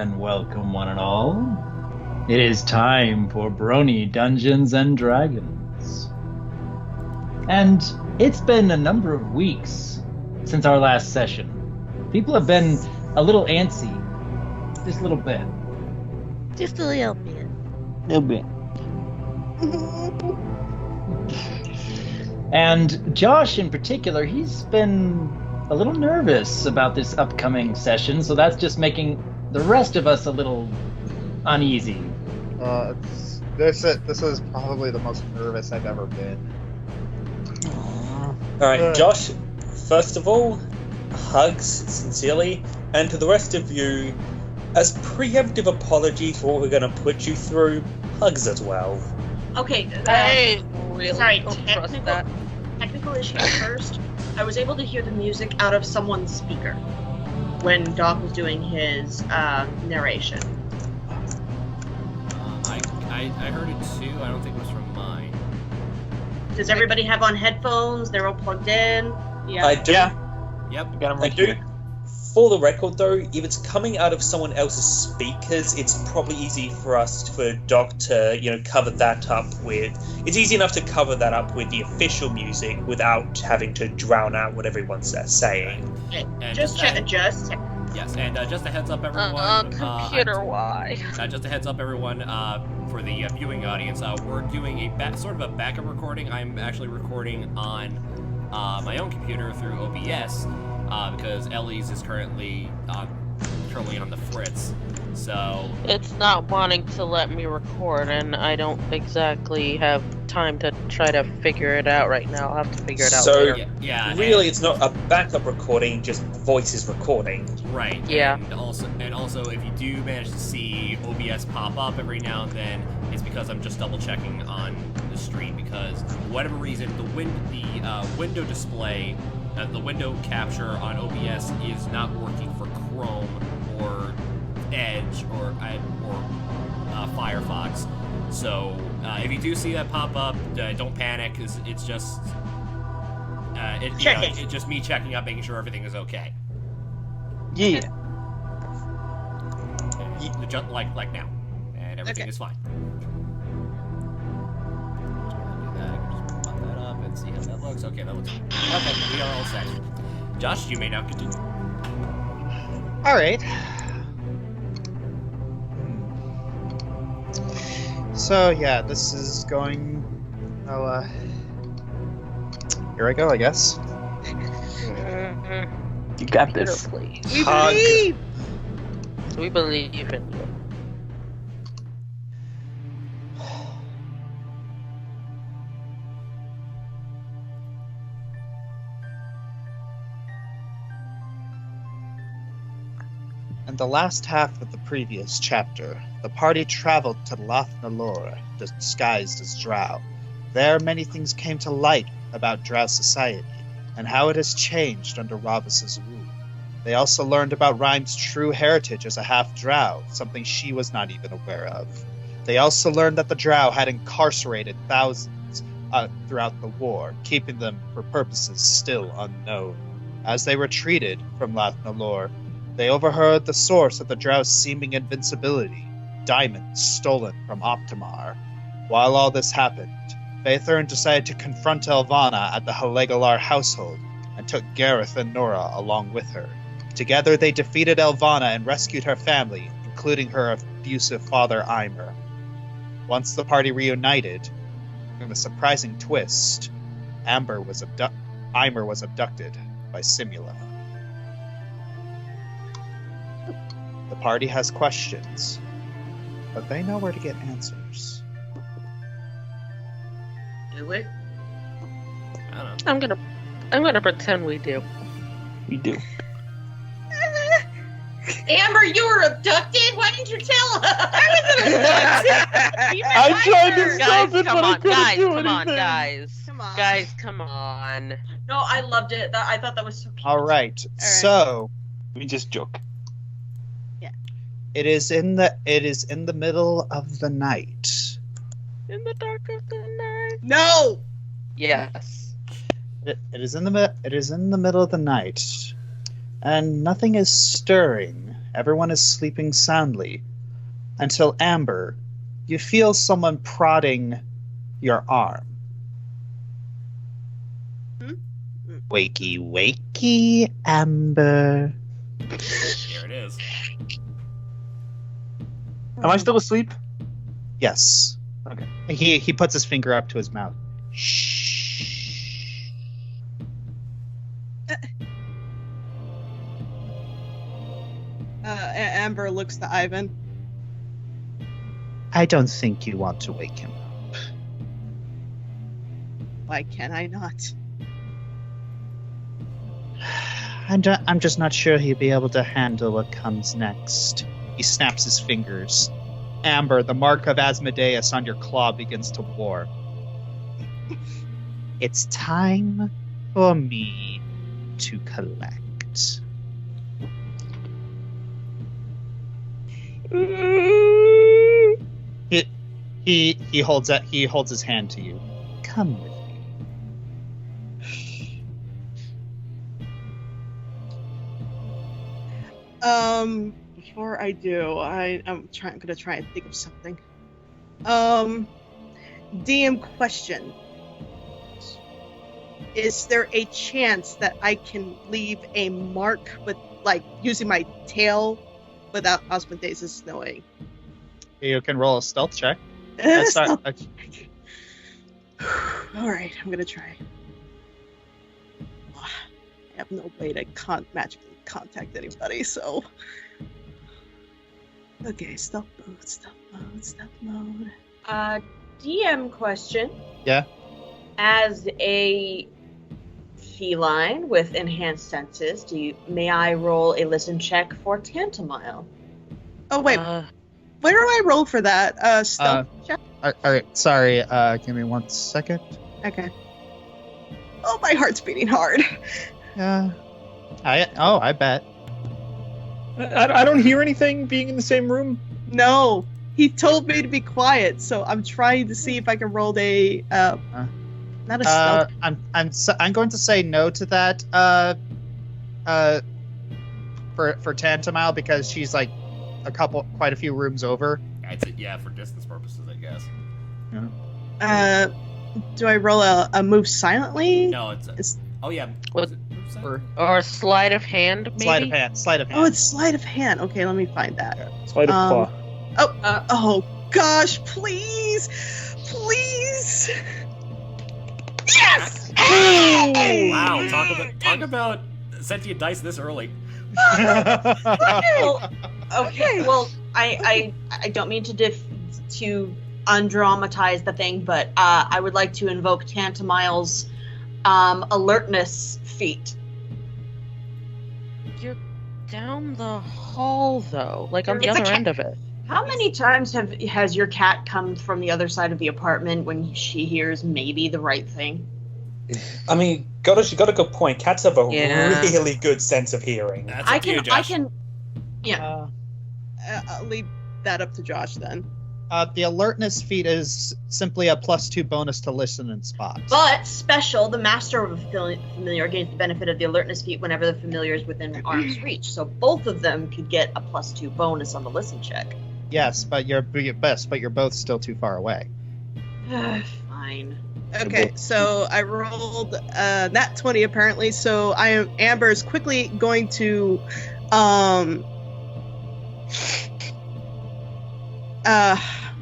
and welcome one and all. It is time for Brony Dungeons and Dragons. And it's been a number of weeks since our last session. People have been a little antsy. Just a little bit. Just a little bit. Little bit. And Josh in particular, he's been a little nervous about this upcoming session, so that's just making the rest of us a little uneasy. This is probably the most nervous I've ever been. Alright, Josh, first of all, hugs sincerely, and to the rest of you, as preemptive apologies for what we're going to put you through, hugs as well. Okay, I really sorry, don't trust that. technical issue first. I was able to hear the music out of someone's speaker when Doc was doing his narration. I heard it too. I don't think it was from mine. Does everybody have on headphones? They're all plugged in? Yeah. I do. Yep. Got them right here. For the record, though, if it's coming out of someone else's speakers, it's probably easy for Doc to, cover that up with. It's easy enough to cover that up with the official music without having to drown out what everyone's saying. And just check. Yes, and just a heads up, everyone. Computer-wise. Just a heads up, everyone. For the viewing audience, we're doing a sort of a backup recording. I'm actually recording on my own computer through OBS. Because Ellie's is currently on the fritz, so it's not wanting to let me record, and I don't exactly have time to try to figure it out right now. I'll have to figure it out later. Yeah, really, it's not a backup recording; just voices recording. Right. Yeah. And also, if you do manage to see OBS pop up every now and then, it's because I'm just double checking on the stream because for whatever reason the window display. The window capture on OBS is not working for Chrome or Edge or Firefox. So if you do see that pop up, don't panic. It's just it's just me checking up, making sure everything is okay. Yeah. Just like now, and everything is fine. See how that looks. Okay, that looks good. Okay, we are all set. Josh, you may now continue. Alright. So, yeah, this is going... here I go, I guess. You got this. Please. We believe! We believe in you. In the last half of the previous chapter, the party traveled to Lathnalore, disguised as Drow. There, many things came to light about Drow society, and how it has changed under Ravus's rule. They also learned about Rhyme's true heritage as a half-Drow, something she was not even aware of. They also learned that the Drow had incarcerated thousands throughout the war, keeping them for purposes still unknown. As they retreated from Lathnalore, they overheard the source of the Drow's seeming invincibility, diamonds stolen from Optimar. While all this happened, Faethern decided to confront Elvana at the Halegalar household and took Gareth and Nora along with her. Together they defeated Elvana and rescued her family, including her abusive father Eimer. Once the party reunited, in a surprising twist, Eimer was abducted by Simula. The party has questions, but they know where to get answers. Do we? I don't know. I'm gonna pretend we do. We do. Amber, you were abducted? Why didn't you tell us? I wasn't abducted! I tried to stop it, but I couldn't do anything. Guys, come on. No, I loved it. I thought that was so cute. Alright, so... We just joke. It is in the middle of the night. In the dark of the night. No! Yes. It is in the middle of the night. and nothing is stirring. Everyone is sleeping soundly. Until Amber, you feel someone prodding your arm. Wakey, wakey, Amber. Here it is. Am I still asleep? Yes. Okay. He puts his finger up to his mouth. Shh. Amber looks to Ivan. I don't think you want to wake him up. Why can I not? I'm just not sure he'll be able to handle what comes next. He snaps his fingers. Amber, the mark of Asmodeus on your claw begins to warm. It's time for me to collect. He holds his hand to you. Come with me. Before I do, I'm gonna try and think of something. DM question. Is there a chance that I can leave a mark with, like, using my tail without Asmodeus knowing? You can roll a stealth check. All right, I'm gonna try. I have no way to magically contact anybody, so. Okay, stealth mode. DM question. Yeah? As a feline with enhanced senses, may I roll a listen check for Tantamile? Oh wait, where do I roll for that? Stealth check. All right, sorry. Give me 1 second. Okay. Oh, my heart's beating hard. I bet. I don't hear anything being in the same room. No, he told me to be quiet, so I'm trying to see if I can roll a not a stealth. I'm going to say no to that. For Tantamile, because she's like quite a few rooms over. I'd say, yeah, for distance purposes, I guess. Do I roll a move silently? No, it's oh yeah. What? Or Or sleight of hand, maybe? Sleight of hand. Oh, it's sleight of hand. Okay, let me find that. Sleight of claw. Oh gosh, please. Yes! Hey! wow, talk about sentient dice this early. Well, okay, well, I don't mean to undramatize the thing, but I would like to invoke Tantamile's alertness feat. You're down the hall, though, like on the It's a other cat. end of it. How many times has your cat come from the other side of the apartment when she hears maybe the right thing? I mean, you got a good point. Cats have a Yeah. really good sense of hearing. That's up to you, Josh. Yeah. I'll leave that up to Josh then. The alertness feat is simply a +2 bonus to listen and spot. But special, the master of a familiar gains the benefit of the alertness feat whenever the familiar is within arm's reach. So both of them could get a +2 bonus on the listen check. Yes, but you're both still too far away. Fine. Okay, so I rolled nat 20 apparently, so Amber's quickly going to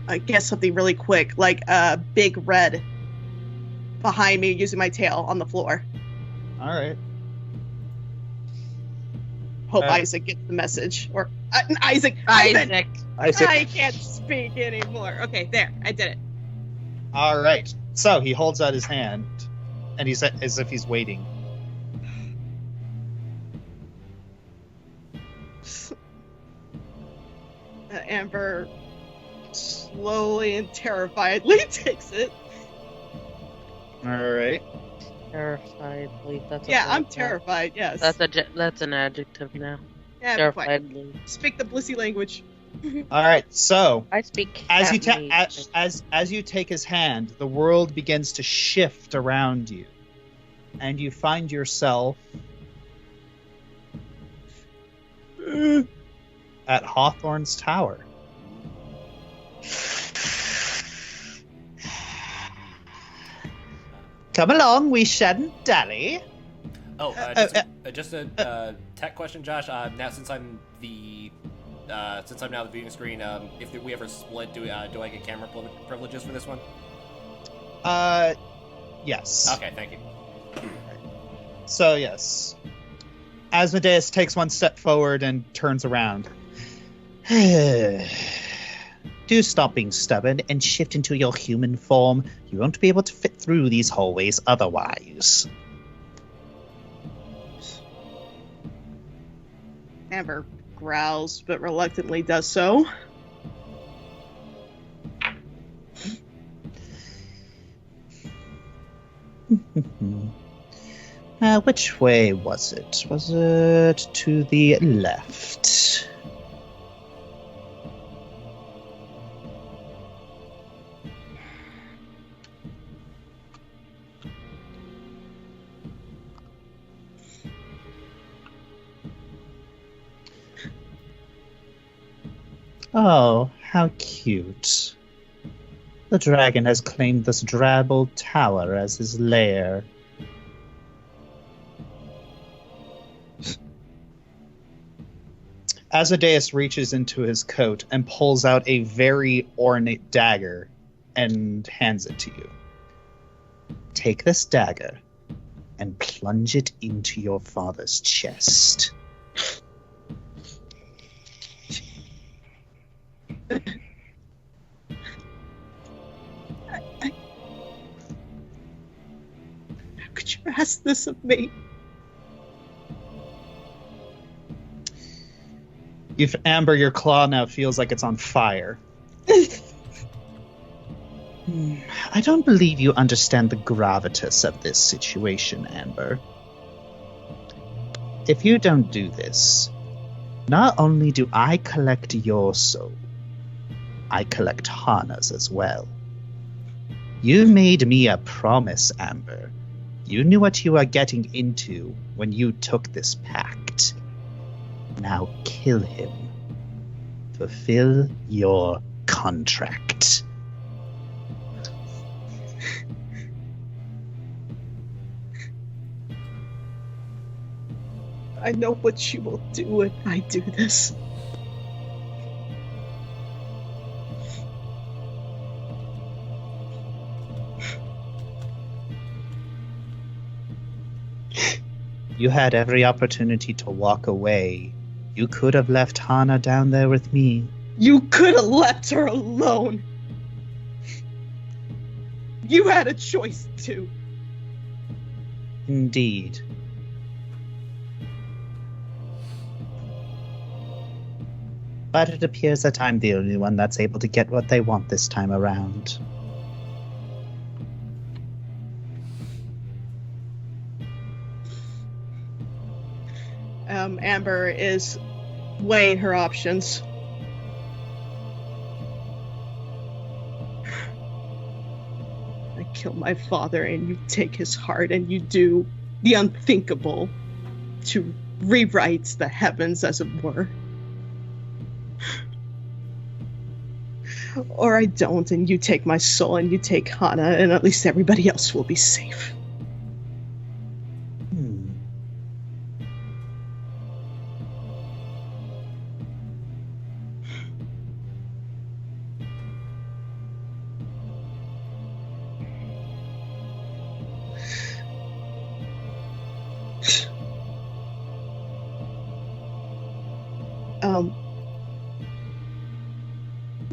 I guess something really quick, like a big red behind me using my tail on the floor. All right. Hope Isaac gets the message. Or Isaac. Isaac. I can't speak anymore. Okay, there. I did it. All right. So he holds out his hand, and he's as if he's waiting. Amber slowly and terrifiedly takes it. All right. Terrifiedly. That's a Yeah, word I'm now. terrified. Yes. That's an adjective now. Yeah, quite. Terrifiedly. Speak the blissy language. All right. So I speak. as you Catnese. as you take his hand, the world begins to shift around you, and you find yourself at Hawthorne's Tower. Come along, we shan't dally. Just a tech question, Josh. Now, since I'm now the viewing screen, if we ever split, do I get camera privileges for this one? Yes. Okay, thank you. So, yes. Asmodeus takes one step forward and turns around. Do stop being stubborn and shift into your human form. You won't be able to fit through these hallways otherwise. Amber growls, but reluctantly does so. Which way was it? Was it to the left? Oh, how cute. The dragon has claimed this drab old tower as his lair. Asmodeus reaches into his coat and pulls out a very ornate dagger and hands it to you. Take this dagger and plunge it into your father's chest. How could you ask this of me? Amber, your claw now feels like it's on fire. I don't believe you understand the gravitas of this situation, Amber. If you don't do this, not only do I collect your soul, I collect Hana's as well. You made me a promise, Amber. You knew what you were getting into when you took this pact. Now kill him. Fulfill your contract. I know what you will do when I do this. You had every opportunity to walk away. You could have left Hana down there with me. You could have left her alone. You had a choice too. Indeed. But it appears that I'm the only one that's able to get what they want this time around. Amber is weighing her options. I kill my father and you take his heart and you do the unthinkable to rewrite the heavens, as it were. Or I don't and you take my soul and you take Hana and at least everybody else will be safe.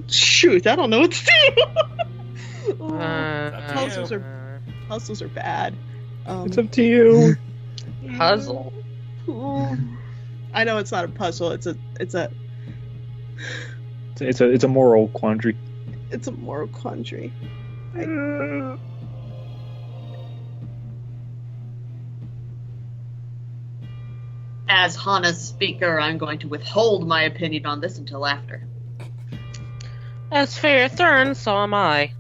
Shoot, I don't know what to do. Puzzles are bad. It's up to you. Puzzle. I know it's not a puzzle. It's a moral quandary. It's a moral quandary. As Hana's speaker, I'm going to withhold my opinion on this until after. As for your turn, so am I.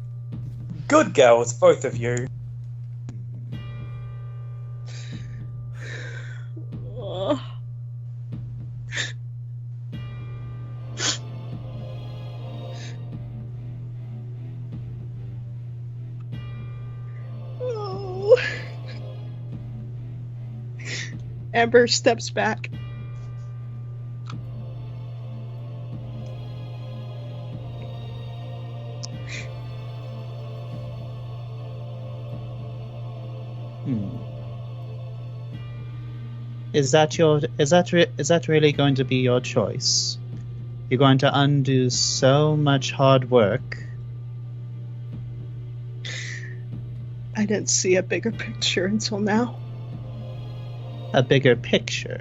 Good girls, both of you. No! Amber steps back. Is that really going to be your choice? You're going to undo so much hard work. I didn't see a bigger picture until now. A bigger picture?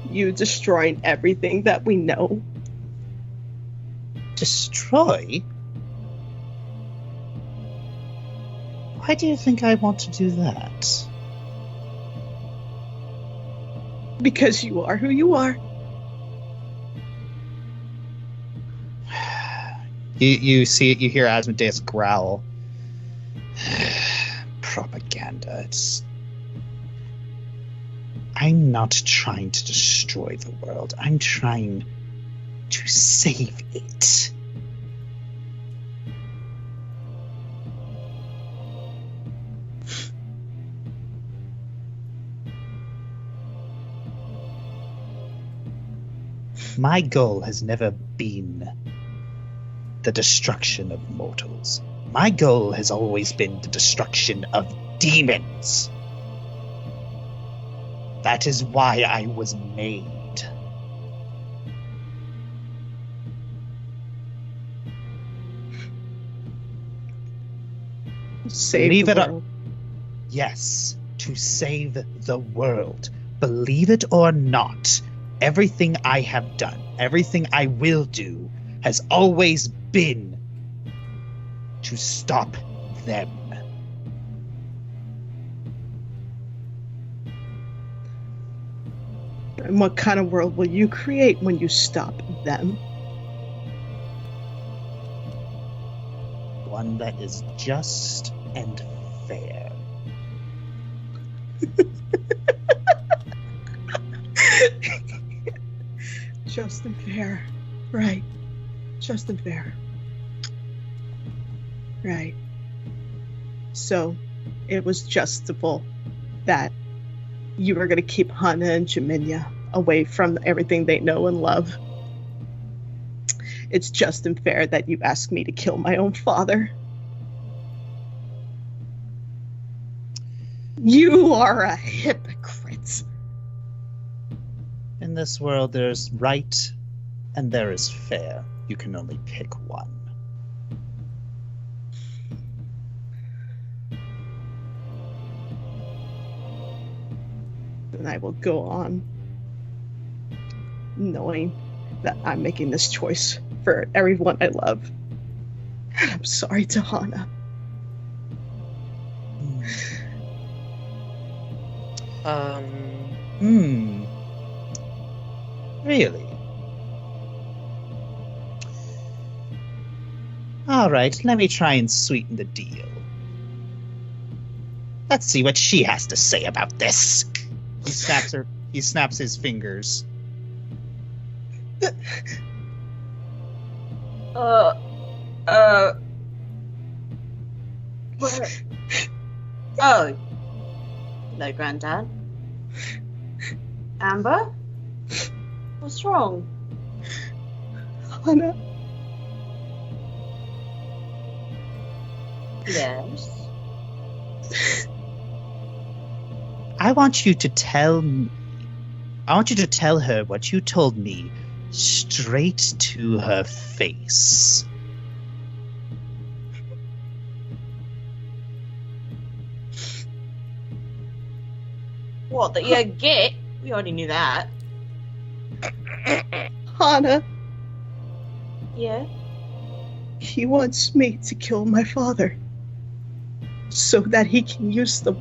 You destroying everything that we know. Destroy? Why do you think I want to do that? Because you are who you are. You see it, you hear Asmodeus growl. Propaganda, I'm not trying to destroy the world. I'm trying to save it. My goal has never been the destruction of mortals. My goal has always been the destruction of demons. That is why I was made. Save Leave the it up. world. Yes, to save the world. Believe it or not, everything I have done, everything I will do, has always been to stop them. And what kind of world will you create when you stop them? One that is just and fair. Just and fair. Right. Just and fair. Right. So, it was justable that you were going to keep Hana and Jaminia away from everything they know and love. It's just and fair that you asked me to kill my own father. You are a hypocrite. In this world, there's right and there is fair. You can only pick one. And I will go on knowing that I'm making this choice for everyone I love. And I'm sorry to Hana. Really? Alright, let me try and sweeten the deal. Let's see what she has to say about this. He snaps his fingers. Where? Oh. Hello, Granddad. Amber? What's wrong? Hana, Yes. I want you to tell her what you told me straight to her face. What, that you're gay? We already knew that. Hana, Yeah? he wants me to kill my father so that he can use the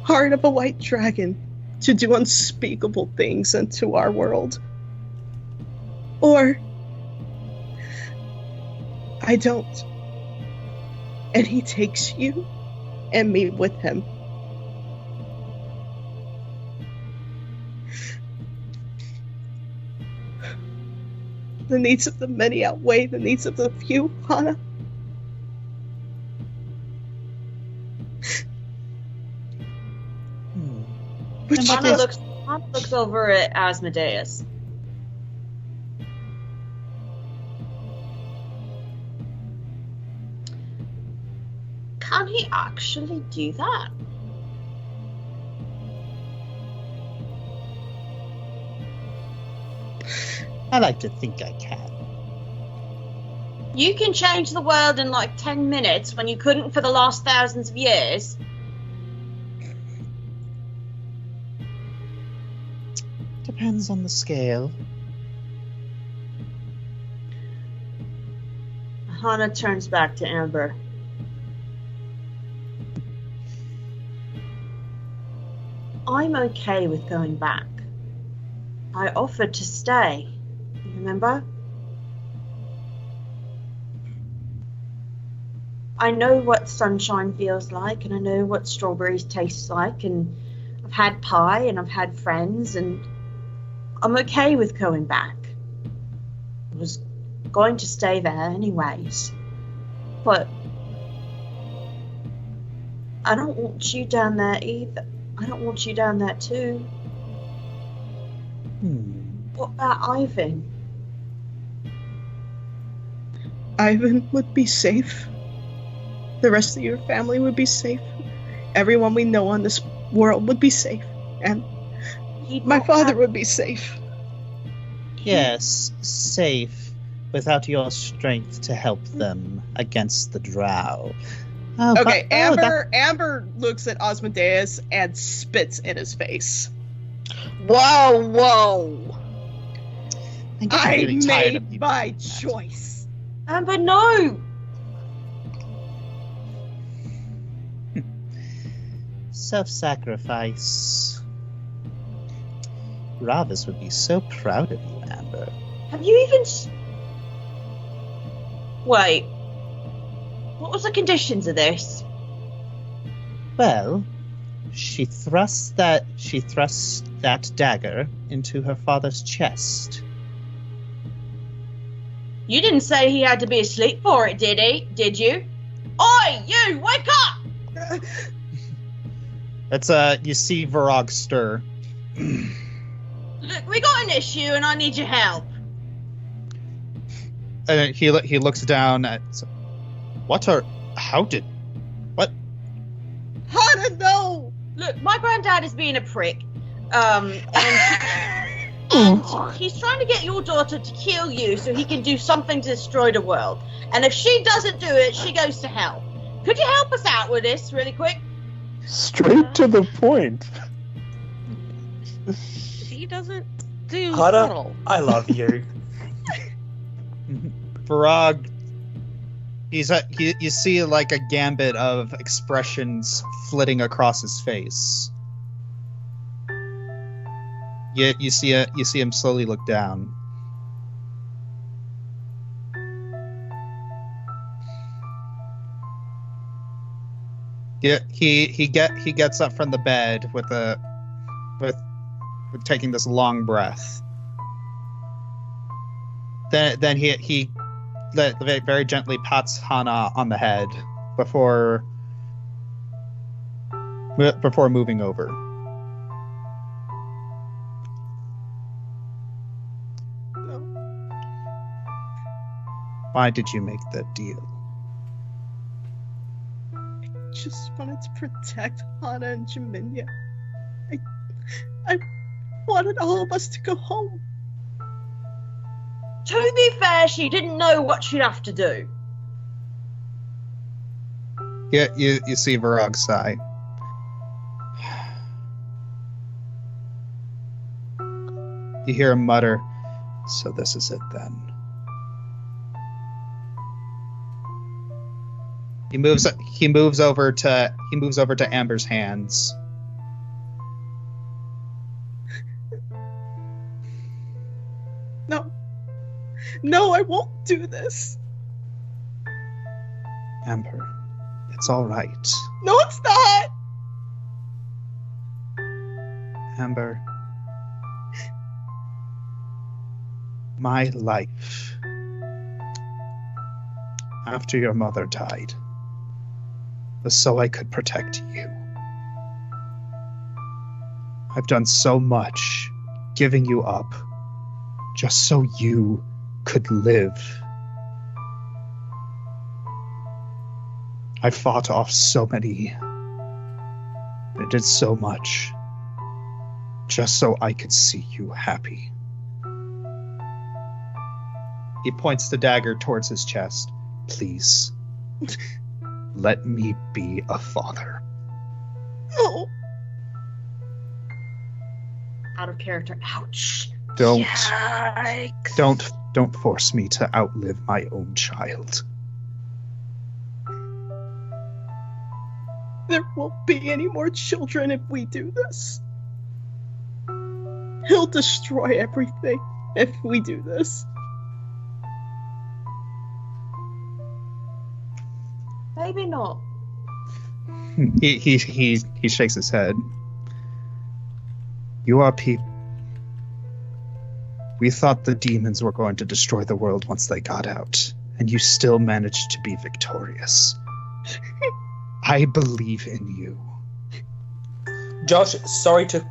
heart of a white dragon to do unspeakable things into our world. Or I don't. And he takes you and me with him. The needs of the many outweigh the needs of the few, Hana. Which Hana looks over at Asmodeus. Can he actually do that? I like to think I can. You can change the world in like 10 minutes when you couldn't for the last thousands of years. Depends on the scale. Hana turns back to Amber. I'm okay with going back. I offered to stay. You remember? I know what sunshine feels like, and I know what strawberries taste like, and I've had pie, and I've had friends, and I'm okay with going back. I was going to stay there anyways. But I don't want you down there either. I don't want you down there too. What about Ivan? Ivan would be safe. The rest of your family would be safe. Everyone we know on this world would be safe. And my father would be safe. Yes, safe, without your strength to help them against the drow. Okay, Amber looks at Asmodeus and spits in his face. Whoa! I made my choice. Amber, no! Self-sacrifice. Ravis would be so proud of you, Amber. Have you even... Wait. What was the conditions of this? Well, she thrusts that dagger into her father's chest. You didn't say he had to be asleep for it, did he? Did you? Oi, you! Wake up! It's you see Varog stir. Look, we got an issue and I need your help. And he looks down at... What? Hana, no! Look, my granddad is being a prick. And he's trying to get your daughter to kill you so he can do something to destroy the world. And if she doesn't do it, she goes to hell. Could you help us out with this really quick? Straight to the point. He doesn't do Hana, subtle. I love you. Varog, you see like a gambit of expressions flitting across his face. You see him slowly look down. Yeah, he gets up from the bed with taking this long breath. Then he very gently pats Hana on the head before moving over. No. Why did you make that deal? I just wanted to protect Hana and Jaminia. I wanted all of us to go home. To be fair, she didn't know what she'd have to do. Yeah, you see Varog sigh. You hear him mutter, "So this is it then." He moves over to Amber's hands. No, I won't do this. Amber, it's all right. No, it's not. Amber, my life after your mother died was so I could protect you. I've done so much, giving you up, just so you could live. I fought off so many. I did so much, just so I could see you happy. He points the dagger towards his chest. Please, let me be a father. Oh. Out of character. Ouch. Don't Yikes. don't force me to outlive my own child. There won't be any more children if we do this. He'll destroy everything if we do this. Maybe not. He shakes his head. You are people. We thought the demons were going to destroy the world once they got out, and you still managed to be victorious. I believe in you. Josh, sorry to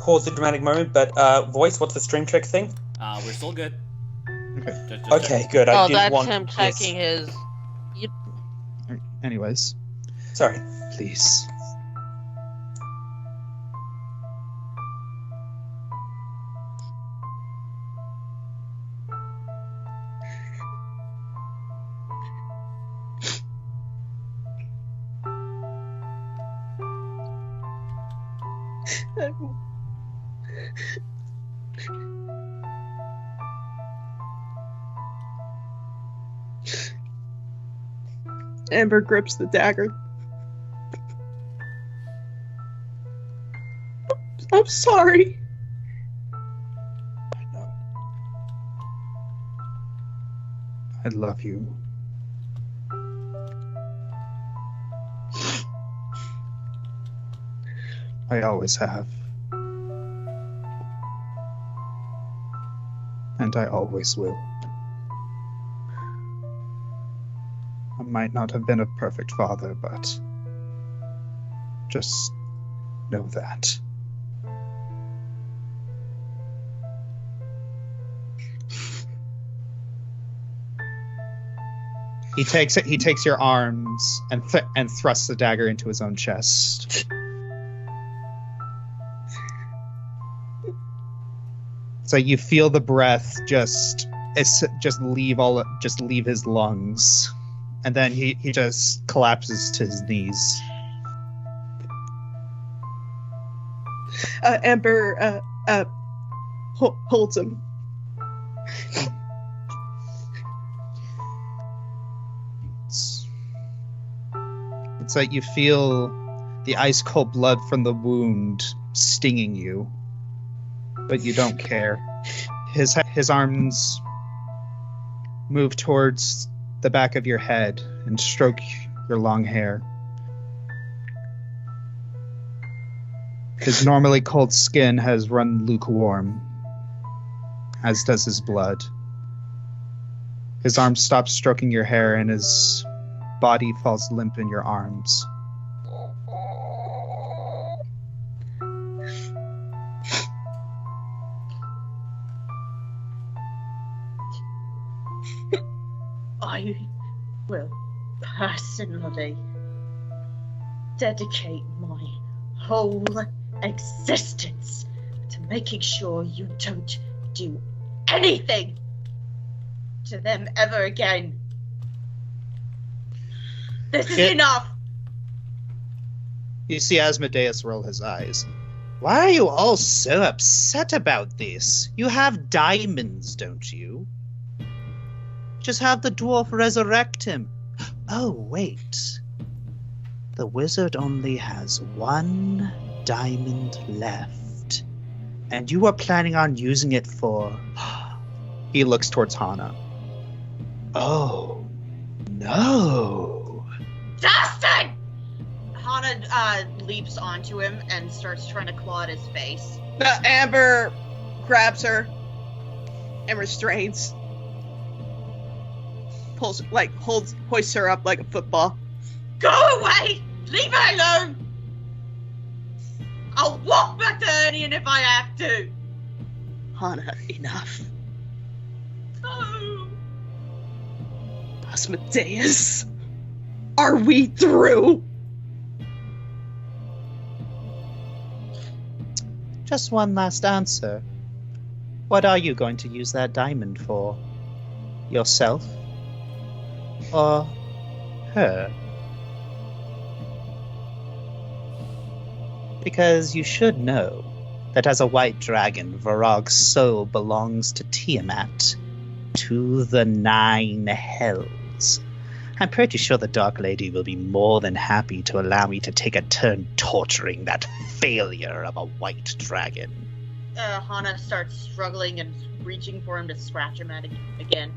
pause the dramatic moment, but voice, what's the stream check thing? We're still good. Okay. Just Okay, good. I Oh, didn't that's want him checking his. Anyways, Sorry. please. Amber grips the dagger. I'm sorry. I know. I love you. I always have. And I always will. I might not have been a perfect father, but just know that. He takes your arms and thrusts the dagger into his own chest. So you feel the breath just leave his lungs, and then he just collapses to his knees. Amber holds him. It's like you feel the ice cold blood from the wound stinging you, but you don't care. His arms move towards the back of your head and stroke your long hair. His normally cold skin has run lukewarm, as does his blood. His arms stop stroking your hair and his body falls limp in your arms. I will personally dedicate my whole existence to making sure you don't do anything to them ever again. This is enough! You see Asmodeus roll his eyes. Why are you all so upset about this? You have diamonds, don't you? Just have the dwarf resurrect him. Oh, wait. The wizard only has one diamond left. And you are planning on using it for... He looks towards Hana. Oh, no. Dustin! Hana leaps onto him and starts trying to claw at his face. Amber grabs her and restrains. Pulls, hoists her up like a football. Go away! Leave her alone! I'll walk back to Ernian if I have to. Hana, enough. Oh. Asmodeus, are we through? Just one last answer. What are you going to use that diamond for? Yourself? Or her? Because you should know that as a white dragon, Varog's soul belongs to Tiamat, to the 9 hells. I'm pretty sure the Dark Lady will be more than happy to allow me to take a turn torturing that failure of a white dragon. Hana starts struggling and reaching for him to scratch him at it again.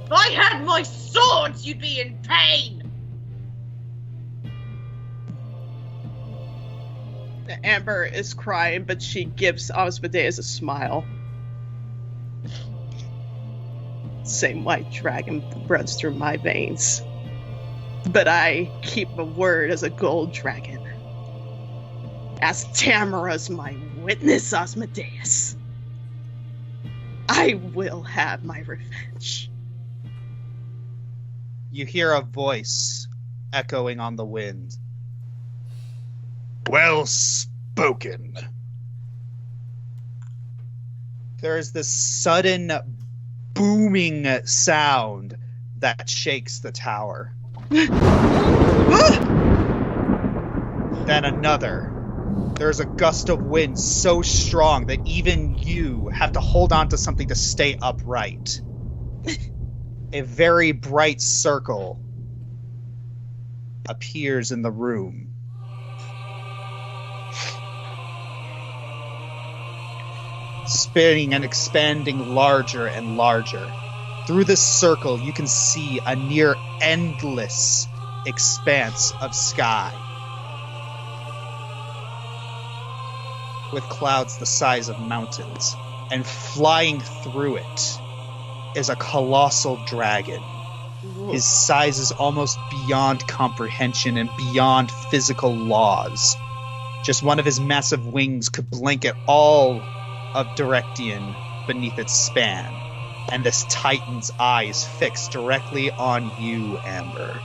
If I had my swords, you'd be in pain! Amber is crying, but she gives Asmodeus a smile. Same white dragon runs through my veins. But I keep my word as a gold dragon. As Tamara's my witness, Asmodeus. I will have my revenge. You hear a voice echoing on the wind. Well spoken. There is this sudden booming sound that shakes the tower. Then another. There's a gust of wind so strong that even you have to hold on to something to stay upright. A very bright circle appears in the room. Spinning and expanding larger and larger. Through this circle, you can see a near endless expanse of sky, with clouds the size of mountains, and flying through it is a colossal dragon. His size is almost beyond comprehension and beyond physical laws. Just one of his massive wings could blanket all of Directian beneath its span, and this titan's eye is fixed directly on you, Amber.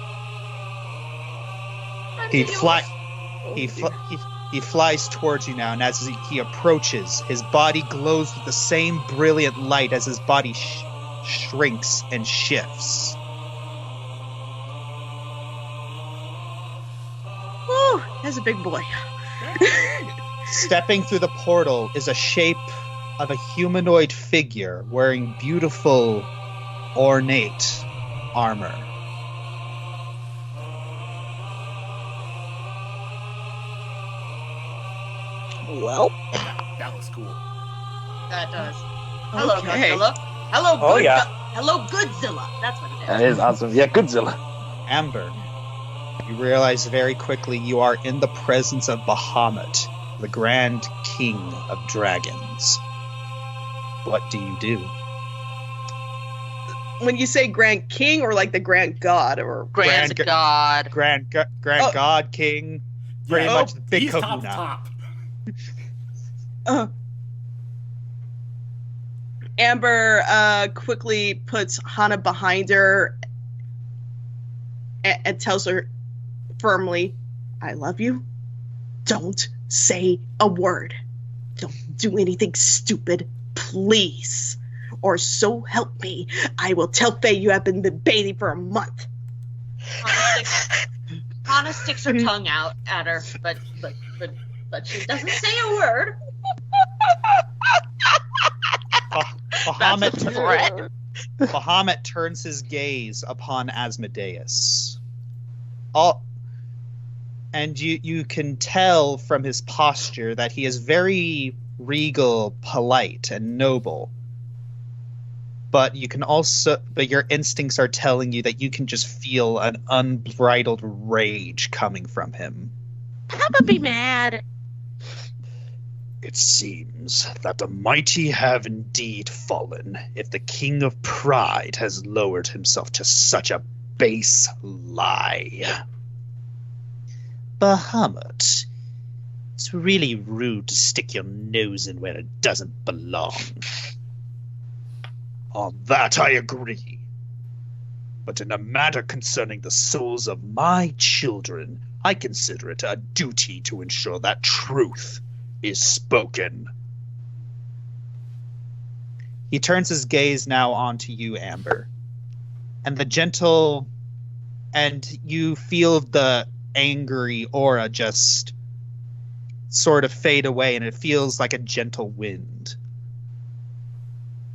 He flies towards you now, and as he approaches, his body glows with the same brilliant light as his body shrinks and shifts. Woo, that's a big boy. Stepping through the portal is a shape of a humanoid figure wearing beautiful, ornate armor. Well, That was cool. That does. Hello, okay. Godzilla. Hello, Oh, yeah. Hello, Godzilla. That's what it is. That is awesome. Yeah, Godzilla. Amber, you realize very quickly you are in the presence of Bahamut, the Grand King of Dragons. What do you do? when you say Grand King or like the Grand God or Grand God. Grand Oh. God King, pretty Yeah. much the big He's kahuna. top. Amber quickly puts Hana behind her and tells her firmly, I love you. Don't say a word. Don't do anything stupid, please. Or so help me, I will tell Faye you have been bathing for a month. Hana sticks her tongue out at her, but she doesn't say a word. That's a threat. Bahamut turns his gaze upon Asmodeus. And you can tell from his posture that he is very regal, polite, and noble. But your instincts are telling you that you can just feel an unbridled rage coming from him. I'm gonna be mad. It seems that the mighty have indeed fallen, if the King of Pride has lowered himself to such a base lie. Bahamut, It's really rude to stick your nose in where it doesn't belong. On that I agree. But in a matter concerning the souls of my children, I consider it a duty to ensure that truth is spoken. He turns his gaze now onto you, Amber. And you feel the angry aura just sort of fade away, and it feels like a gentle wind.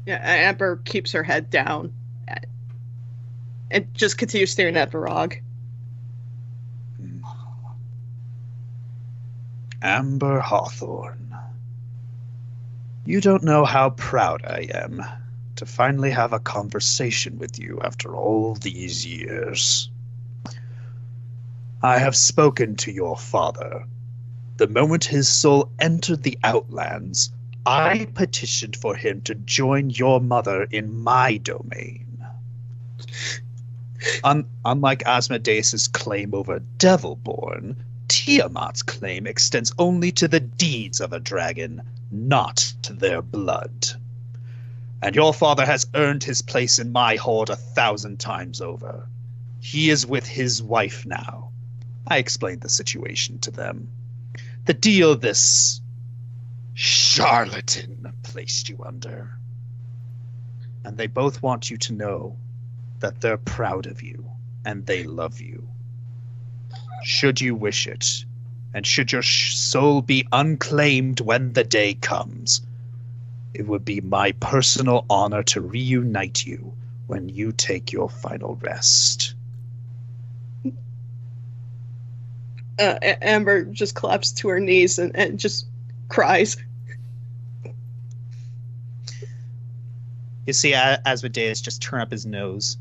Yeah, Amber keeps her head down and just continues staring at Varog. Amber Hawthorne, you don't know how proud I am to finally have a conversation with you after all these years. I have spoken to your father. The moment his soul entered the Outlands, I petitioned for him to join your mother in my domain. Unlike Asmodeus' claim over Devilborn, Tiamat's claim extends only to the deeds of a dragon, not to their blood. And your father has earned his place in my horde 1,000 times over. He is with his wife now. I explained the situation to them. The deal this charlatan placed you under. And they both want you to know that they're proud of you and they love you. Should you wish it, and should your soul be unclaimed when the day comes, it would be my personal honor to reunite you when you take your final rest. Amber just collapses to her knees and just cries. You see Asmodeus just turn up his nose.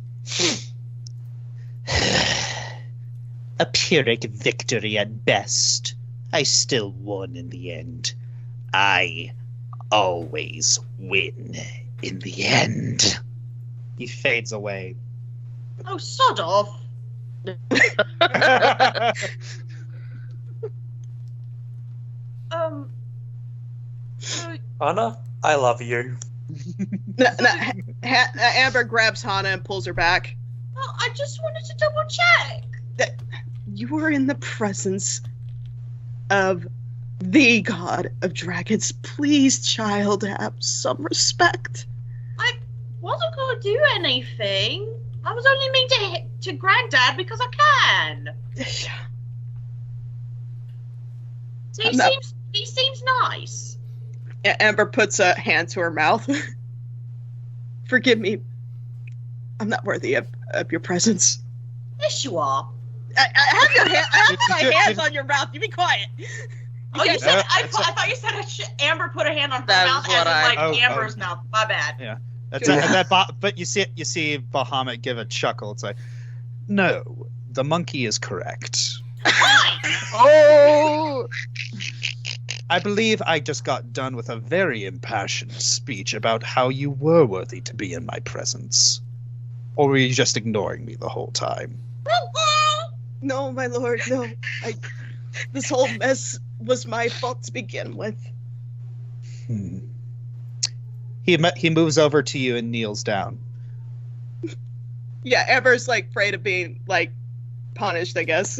A Pyrrhic victory at best. I still won in the end. I always win in the end. He fades away. Oh, sod off. Anna, I love you. Amber grabs Hana and pulls her back. Oh, I just wanted to double check. You are in the presence of the god of dragons. Please, child, have some respect. I wasn't going to do anything. I was only mean to Granddad because I can. He seems nice. Amber puts a hand to her mouth. Forgive me. I'm not worthy of your presence. Yes, you are. I have my hands on your mouth. You be quiet. Oh, you said I thought you said Amber put a hand on her mouth as in Amber's mouth. My bad. Yeah, but you see Bahamut give a chuckle. It's like, no, the monkey is correct. Oh! I believe I just got done with a very impassioned speech about how you were worthy to be in my presence. Or were you just ignoring me the whole time? No, my lord, no. This whole mess was my fault to begin with. He moves over to you and kneels down. Yeah, Amber's afraid of being punished, I guess.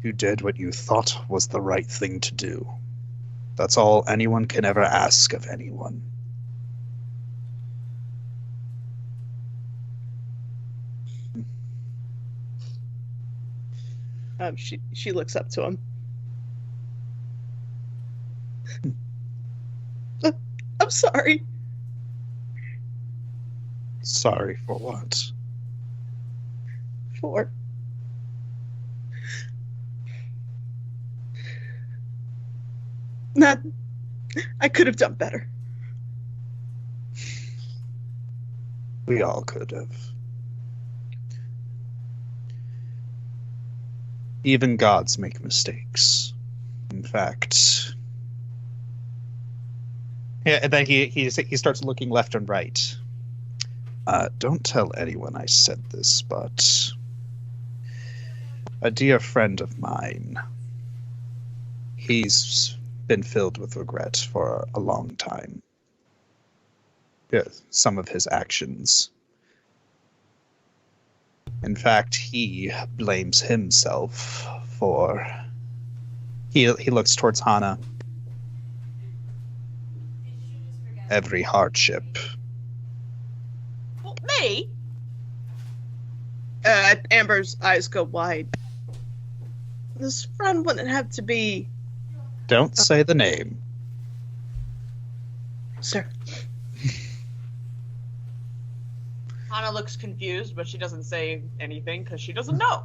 You did what you thought was the right thing to do. That's all anyone can ever ask of anyone. She looks up to him. I'm sorry. Sorry for what? For I could have done better. We all could have. Even gods make mistakes. In fact... Yeah, and then he starts looking left and right. Don't tell anyone I said this, but... a dear friend of mine He's been filled with regret for a long time. Yeah, some of his actions. In fact, he blames himself for... He looks towards Hana. Every hardship. Well, me? Amber's eyes go wide. This friend wouldn't have to be... Don't say the name. Sir. Hana looks confused, but she doesn't say anything because she doesn't know.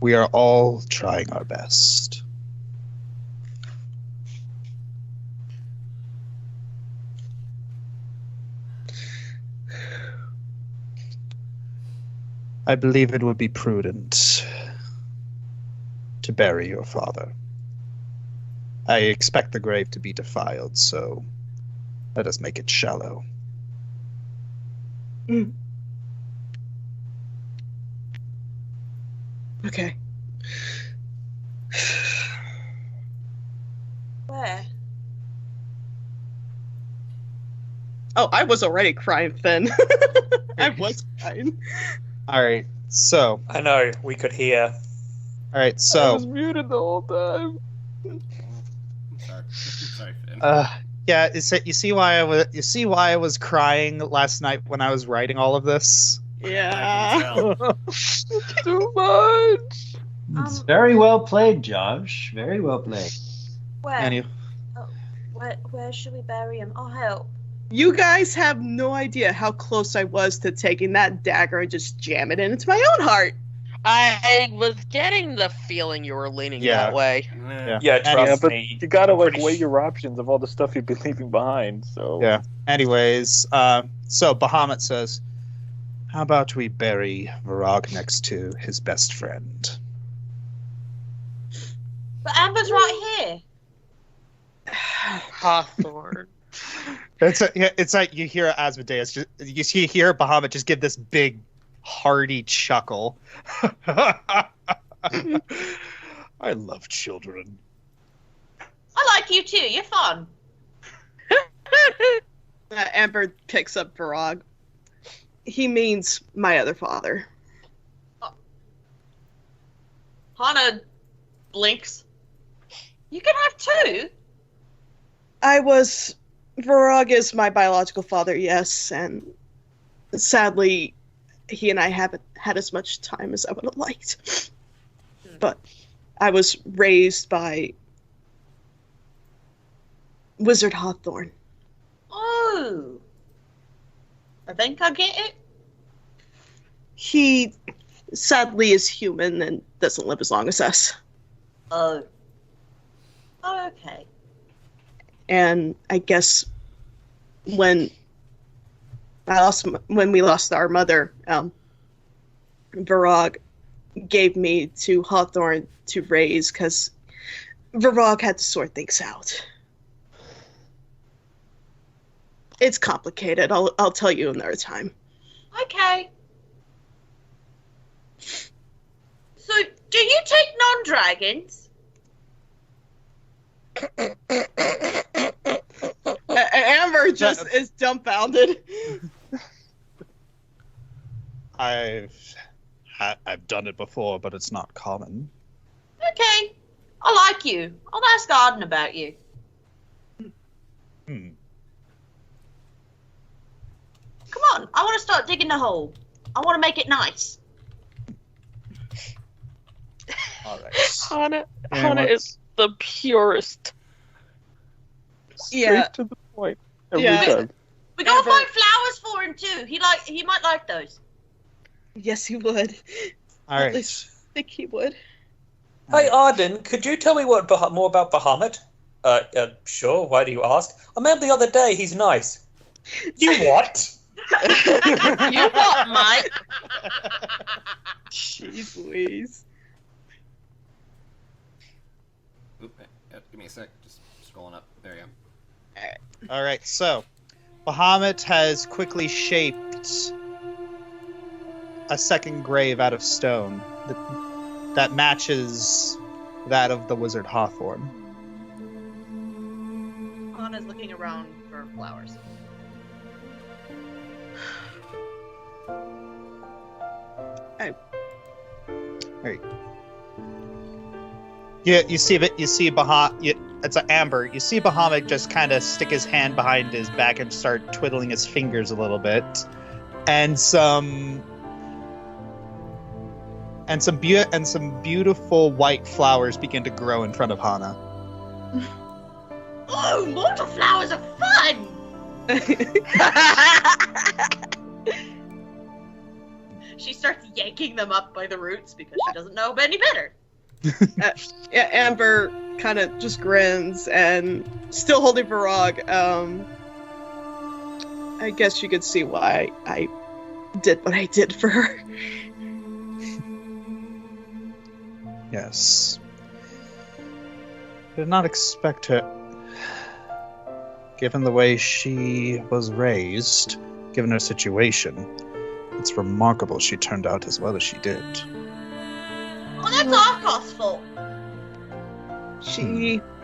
We are all trying our best. I believe it would be prudent to bury your father. I expect the grave to be defiled, so let us make it shallow. Okay. Where? Oh, I was already crying, Finn. I was crying. All right, so. I know, we could hear. All right, so. I was muted the whole time. I'm sorry. Sorry, Finn. Yeah, you see why I was crying last night when I was writing all of this? Yeah. I can tell. Too much. It's very well played, Josh. Very well played. Where? Any- Where should we bury him? I'll help. You guys have no idea how close I was to taking that dagger and just jam it into my own heart. I was getting the feeling you were leaning that way. Yeah, trust but me. you gotta Pretty weigh your options of all the stuff you'd be leaving behind. So Yeah. Anyways, so Bahamut says, how about we bury Varag next to his best friend? But Amber's right here. Hawthorne. It's like you hear Asmodeus, you hear Bahamut just give this big, hearty chuckle. I love children. I like you too. You're fun. Amber picks up Varag. He means my other father. Hana blinks. You can have two. Varag is my biological father, yes, and sadly, he and I haven't had as much time as I would have liked. But I was raised by Wizard Hawthorne. Oh. I think I get it. He sadly is human and doesn't live as long as us. Oh. Oh, okay. And I guess when we lost our mother, Varag gave me to Hawthorne to raise because Varag had to sort things out. It's complicated. I'll tell you another time. Okay. So, do you take non-dragons? Amber just is dumbfounded. I've done it before, but it's not common. Okay. I like you. I'll ask Arden about you. Hmm. Come on. I want to start digging the hole. I want to make it nice. All right. Hana let's- is the purest. Straight Yeah. to the point. Every Yeah. time. We gotta Amber- find flowers for him too. He might like those. Yes, he would. All At right. least I think he would. Hey, Arden, could you tell me more about Bahamut? Sure. Why do you ask? I met him the other day. He's nice. You what? You what, Mike? Jeez Louise. Oop, give me a sec. Just scrolling up. There you go. All right. So, Bahamut has quickly shaped a second grave out of stone that matches that of the wizard Hawthorne. Anna's looking around for flowers. Yeah, you see Bahamut. It's an Amber. You see Bahamut just kind of stick his hand behind his back and start twiddling his fingers a little bit, and some beautiful white flowers begin to grow in front of Hana. Oh, mortal flowers are fun! She starts yanking them up by the roots because she doesn't know any better. Amber kind of just grins and, still holding Varog, I guess you could see why I did what I did for her. Yes. Did not expect her. Given the way she was raised, given her situation, it's remarkable she turned out as well as she did. Well, that's Arkos's fault.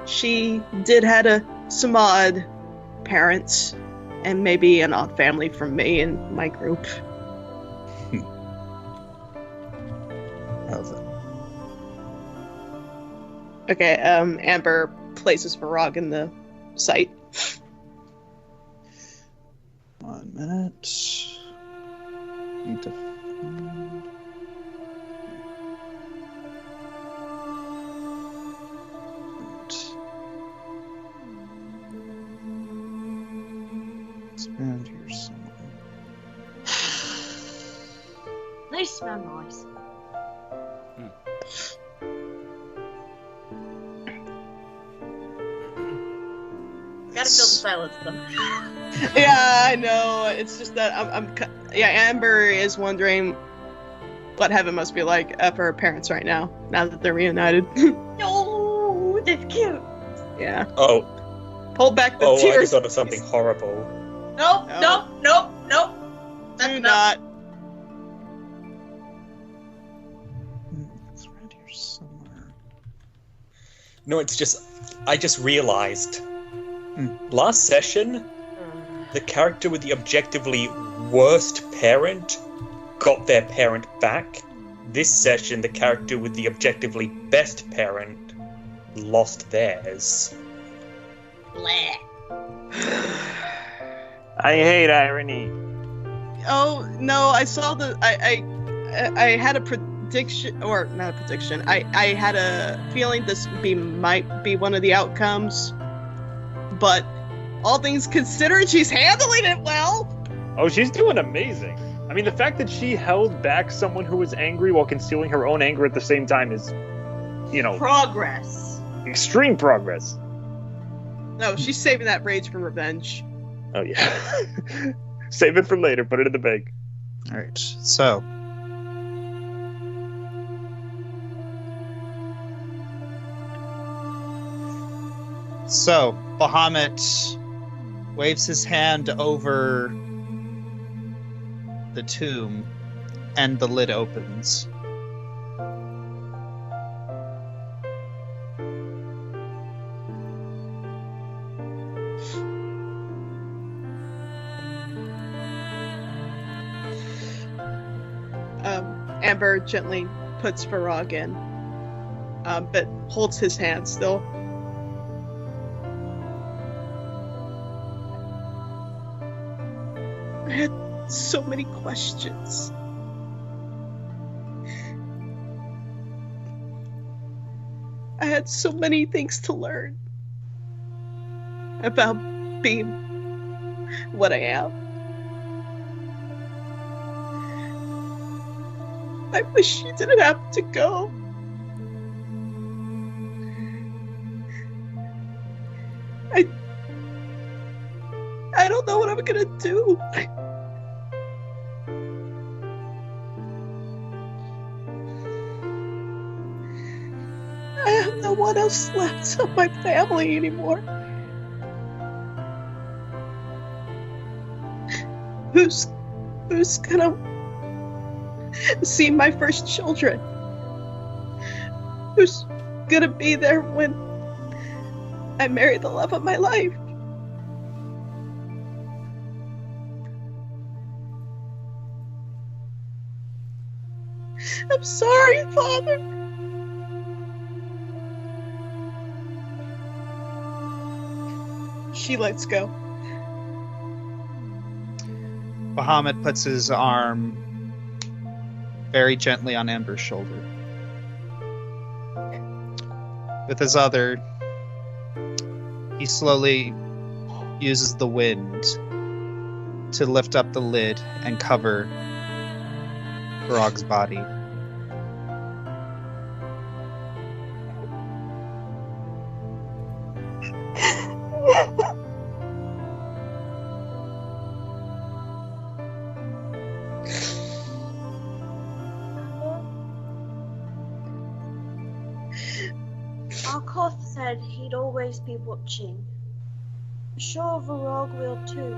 She did had some odd parents, and maybe an odd family from me and my group. How's it? Okay, Amber places Varog in the site. 1 minute. Need to find... Expand here somewhere. They smell nice. Gotta fill the silence though. Yeah, I know. It's just that Amber is wondering what heaven must be like for her parents right now that they're reunited. No, that's cute. Yeah. Oh. Hold back the I tears. just thought of something horrible. Nope. That's Do not. It's around here somewhere. No, I just realized. Last session, the character with the objectively worst parent got their parent back. This session, the character with the objectively best parent lost theirs. Bleh. I hate irony. Oh no! I saw I had a prediction, or not a prediction. I had a feeling this might be one of the outcomes, but all things considered, she's handling it well. Oh, she's doing amazing. I mean, the fact that she held back someone who was angry while concealing her own anger at the same time is, Progress. extreme progress. No, she's saving that rage for revenge. Oh, yeah. Save it for later. Put it in the bank. All right, so Bahamut waves his hand over the tomb, and the lid opens. Amber gently puts Varog in, but holds his hand still. I had so many questions. I had so many things to learn about being what I am. I wish you didn't have to go. I don't know what I'm gonna do. I have no one else left of my family anymore. Who's gonna see my first children. Who's gonna be there when I marry the love of my life? I'm sorry, Father. She lets go. Bahamut puts his arm very gently on Amber's shoulder. With his other, he slowly uses the wind to lift up the lid and cover Grog's body. Arkoth said he'd always be watching. I'm sure Varog will too.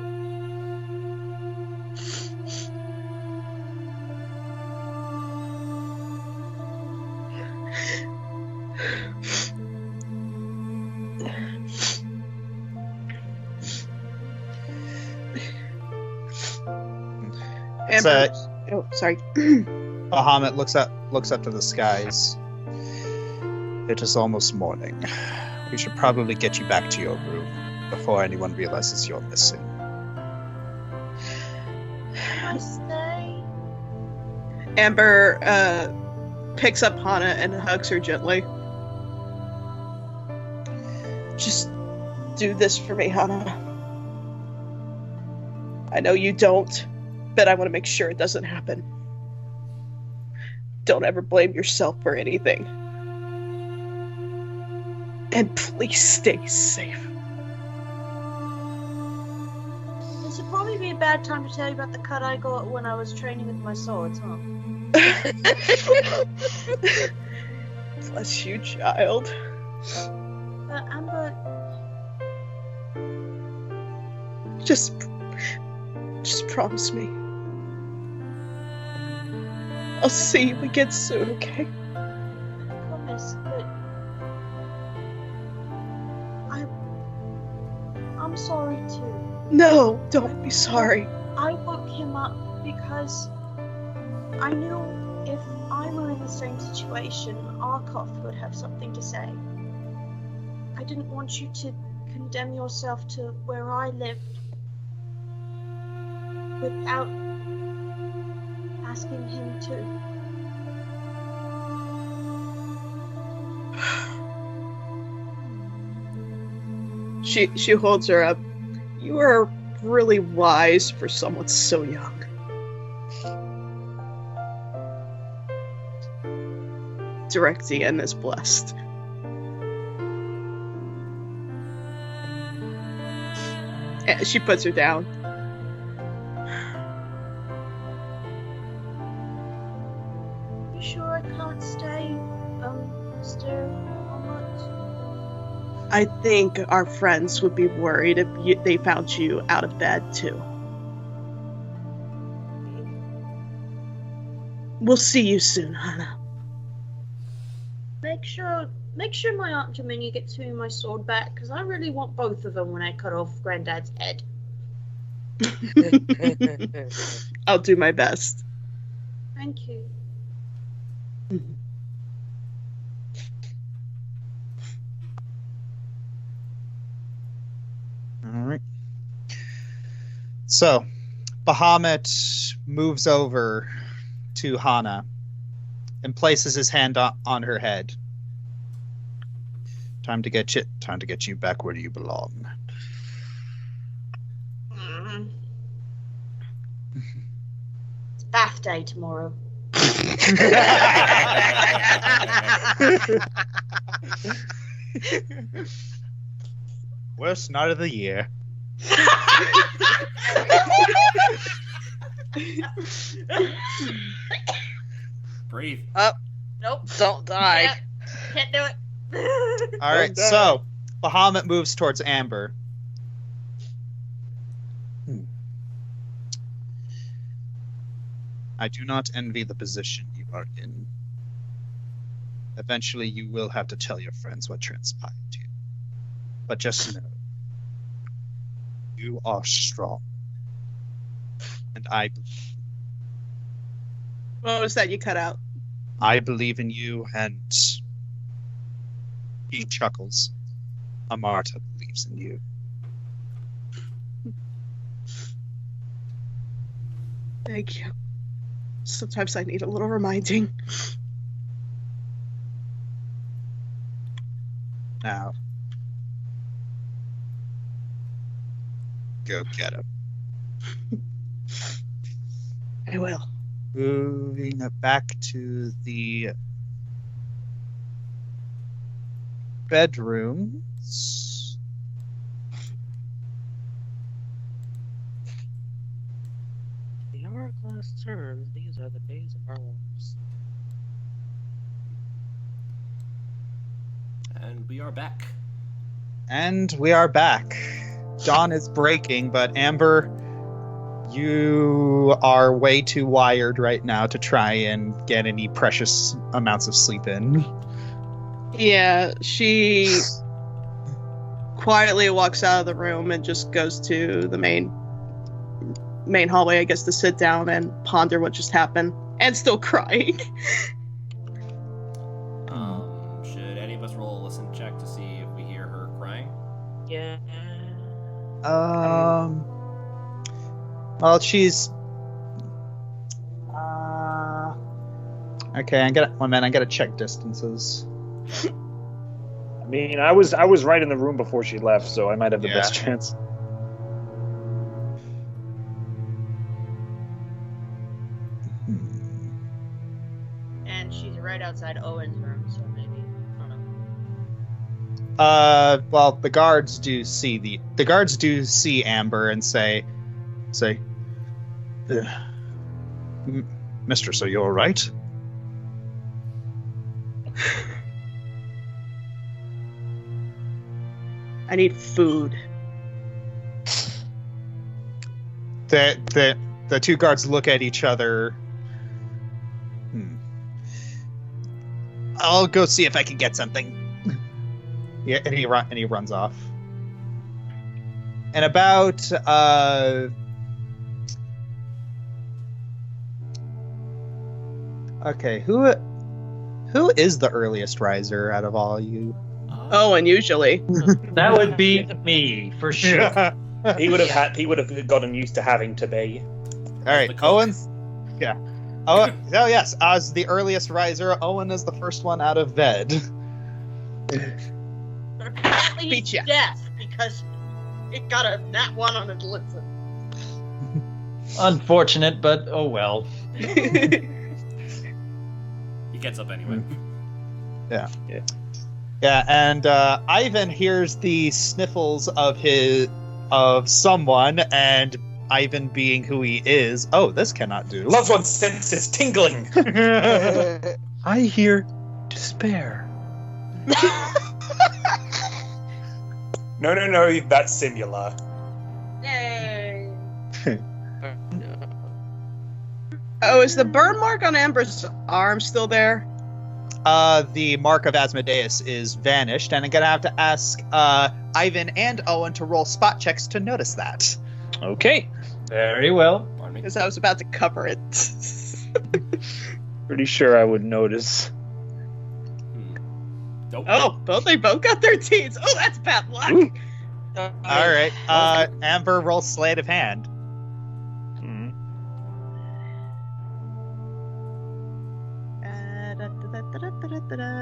Amber. Oh, sorry. Bahamut looks up to the skies. It is almost morning. We should probably get you back to your room before anyone realizes you're missing. I stay. Amber picks up Hana and hugs her gently. Just do this for me, Hana. I know you don't, but I want to make sure it doesn't happen. Don't ever blame yourself for anything. And please stay safe. This would probably be a bad time to tell you about the cut I got when I was training with my swords, huh? Bless you, child. Amber... Just promise me. I'll see you again soon, okay? I promise, but... I'm sorry too. No, don't be sorry. I woke him up because I knew if I were in the same situation, Arkoth would have something to say. I didn't want you to condemn yourself to where I lived without asking him to. She holds her up. You are really wise for someone so young. Directian is blessed. And she puts her down. You sure I can't stay, still on much? I think our friends would be worried if they found you out of bed, too. We'll see you soon, Hannah. Make sure my Aunt Jaminia gets me my sword back, because I really want both of them when I cut off Granddad's head. I'll do my best. Thank you. All right. So, Bahamut moves over to Hana and places his hand on her head. Time to get you back where you belong. It's bath day tomorrow. Worst night of the year. Breathe. Oh, nope, don't die. Can't do it. All right, so Bahamut moves towards Amber. I do not envy the position you are in. Eventually, you will have to tell your friends what transpired to you. But just know, you are strong. And What was that you cut out? I believe in you, and he chuckles. Amarta believes in you. Thank you. Sometimes I need a little reminding. Now, go get him. I will. Moving back to the bedrooms. The hourglass turns. These are the days of our lives. And we are back. And we are back. Dawn is breaking, but Amber, you are way too wired right now to try and get any precious amounts of sleep in. Yeah, she quietly walks out of the room and just goes to the main hallway, I guess, to sit down and ponder what just happened. And still crying. Should any of us roll a listen check to see if we hear her crying? Yeah. Well, she's. Okay, I gotta check distances. I mean, I was right in the room before she left, so I might have the best chance. And she's right outside Owen's room, so maybe, I don't know. Well, the guards do see Amber and say, Mistress, are you all right? I need food. The two guards look at each other. I'll go see if I can get something. Yeah, and he runs off. And about okay, who is the earliest riser out of all you? Owen, usually. That would be me for sure. He would have gotten used to having to be. All right, Owen's. Yeah. Oh yes, as the earliest riser, Owen is the first one out of bed. But apparently he's deaf, because it got a nat 1 on his listen. Unfortunate, but oh well. He gets up anyway. Yeah. And Ivan hears the sniffles of someone, and Ivan being who he is, this cannot do. Loved one's senses tingling. I hear despair. No, that's Simula. Yay! Oh, is the burn mark on Amber's arm still there? The mark of Asmodeus is vanished, and I'm gonna have to ask Ivan and Owen to roll spot checks to notice that. Okay. Very well. Because I was about to cover it. Pretty sure I would notice. Nope. Oh, they both got 13s. Oh, that's bad luck. All right. Amber, roll sleight of hand.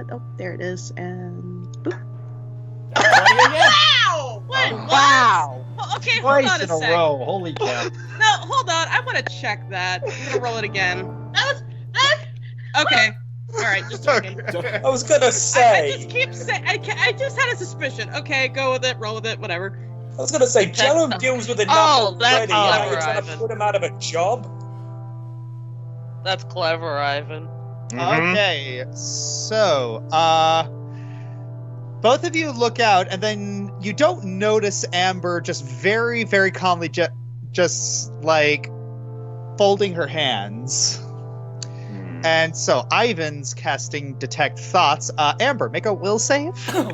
Oh, there it is. And boop. Wow! Wait, Wow! Well, okay, hold Twice on in a a sec. row. Holy cow. No, hold on. I want to check that. I'm gonna roll it again. That Okay. All right, just checking. I was gonna say. I just keep saying. I just had a suspicion. Okay, go with it. Roll with it. Whatever. I was gonna say, Jello deals with enough that's already. Now clever, you're trying to Ivan. put him out of a job. That's clever, Ivan. Okay, so both of you look out, and then you don't notice Amber just very, very calmly just like folding her hands. And so Ivan's casting Detect Thoughts. Amber, make a will save. Oh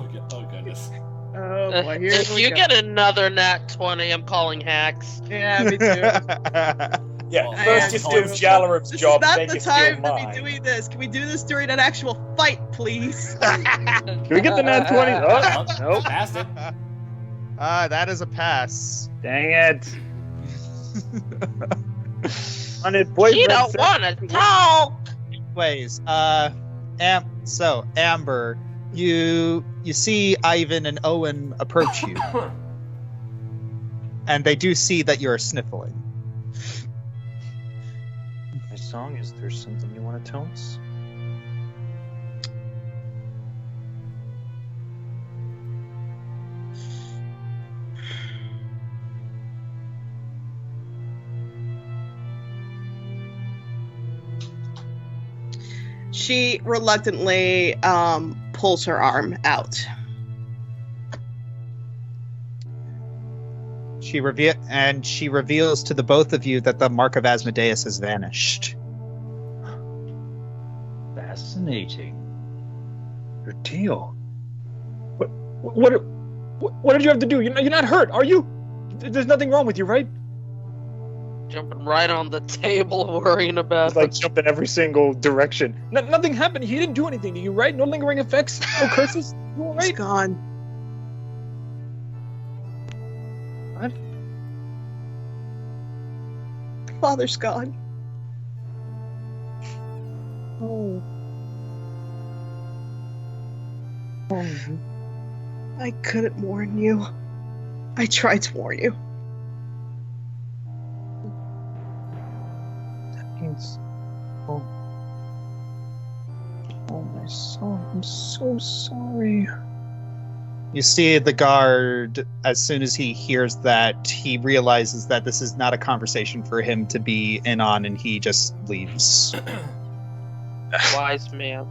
goodness. Oh boy, here If we you go. get another nat 20, I'm calling hacks. Yeah, me too. Yeah, Well, first you I do am- Jalarum's This job, is not then the you steal time to mine. be doing this. Can we do this during an actual fight, please? Can we get the nat 20? Oh, nope. Passed it. That is a pass. Dang it. On it, boyfriend. You don't want to talk! Ways. So Amber, you see Ivan and Owen approach you, and they do see that you're sniffling. My song, is there something you want to tell us? She reluctantly pulls her arm out. She reveals to the both of you that the mark of Asmodeus has vanished. Fascinating. Your deal. What did you have to do? You're not hurt, are you? There's nothing wrong with you, right? Jumping right on the table, worrying about It's like jump in every single direction. Nothing happened. He didn't do anything to you, right? No lingering effects, no curses. You all It's right? gone. What? Father's gone. Oh. I couldn't warn you. I tried to warn you. Oh, my son, I'm so sorry. You see the guard, as soon as he hears that, he realizes that this is not a conversation for him to be in on, and he just leaves. wise man.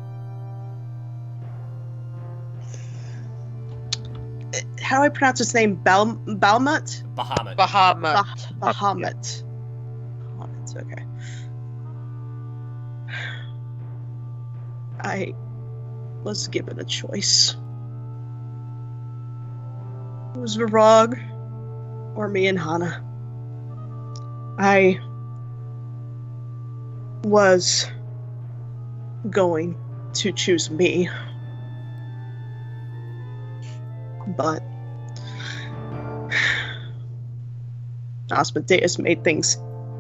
How do I pronounce his name? Balmut? Bahamut. Bahamut. Bahamut. Bahamut, okay. I was given a choice. It was Virag or me and Hana. I was going to choose me. But Asmodeus made things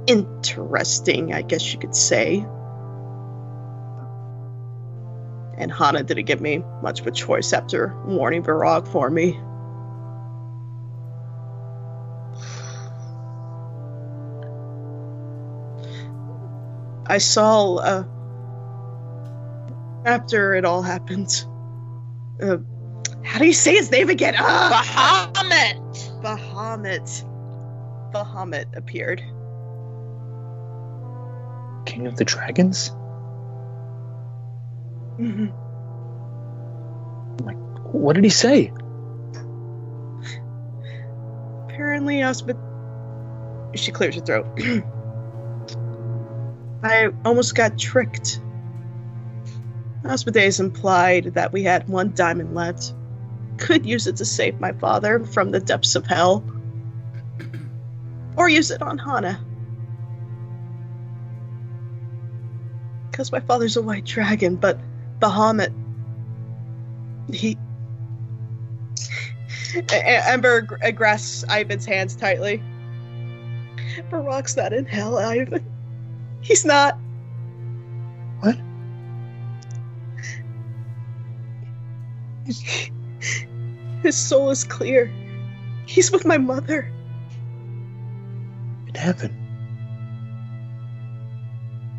interesting, I guess you could say. And Hana didn't give me much of a choice after warning Virag for me. I saw, after it all happened, how do you say his name again? Bahamut! Bahamut appeared. King of the Dragons? Mm-hmm. What did he say? Apparently, she clears her throat. I almost got tricked. Asmodeus implied that we had one diamond left. Could use it to save my father from the depths of hell. Or use it on Hana. Because my father's a white dragon, but Bahamut, Ember grasps Ivan's hands tightly. Barak's not in hell, Ivan. He's not. What? His soul is clear. He's with my mother. In heaven.